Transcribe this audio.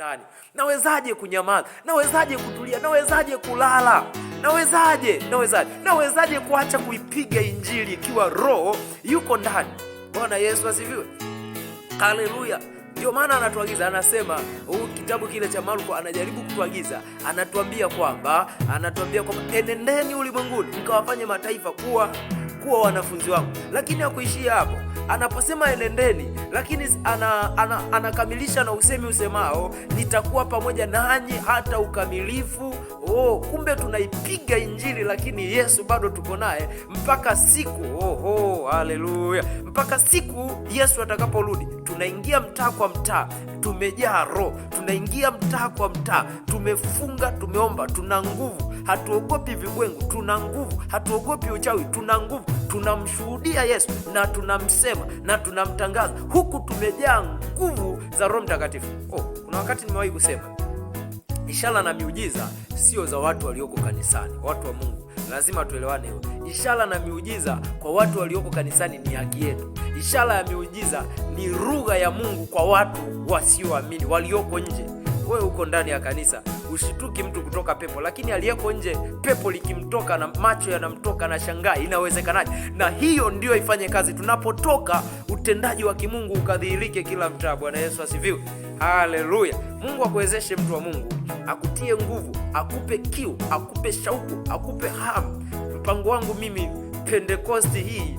ndani. Nawezaje kunyamaza? Nawezaje kutulia? Nawezaje kulala? Nawezaje kuacha kuipiga injili ikiwa roho yuko ndani? Bwana Yesu asifiwe. Haleluya. Ndio maana anatuagiza, anasema kitabu kile cha Marko anajaribu kutuagiza, anatuambia kwamba enendeni ulimwenguni mkawafanye mataifa kuwa wanafunzi wangu. Lakini hakuishia hapo. Anaposema enendeni, lakini anakamilisha na usemi usemao nitakuwa pamoja nanyi hata ukamilifu. Kumbe tunaipiga injili, lakini Yesu bado tuko naye mpaka siku haleluya, mpaka siku Yesu atakaporudi. Tunaingia mtaa kwa mtaa, tumejaa roho. Tunaingia mtaa kwa mtaa, tumefunga, tumeomba, tuna nguvu. Hatuogopi vibwengu, tuna nguvu. Hatuogopi uchawi, tuna nguvu. Tunamshuhudia Yesu na tunamsema na tunamtangaza, huku tumejaa nguvu za Roho Mtakatifu. Kuna wakati nimewahi kusema ishara na miujiza sio za watu walioko kanisani. Watu wa Mungu lazima tuelewane hiyo. Ishara na miujiza kwa watu walioko kanisani ni haki yetu. Ishara ya miujiza ni lugha ya Mungu kwa watu wasioamini walioko nje. Wewe uko ndani ya kanisa, ushituki mtu kutoka pepo, lakini aliyeko nje pepo likimtoka na macho yanamtoka na shangaa, inawezekanaje? Na hiyo ndio ifanye kazi tunapotoka, utendaji wa kimungu ukadhihirike kila mtaa. Bwana Yesu asifiwe. Haleluya. Mungu akuwezeshe, mtu wa Mungu, akutie nguvu, akupe kiu, akupe shauku, akupe hamu. Mpango wangu mimi Pentecost hii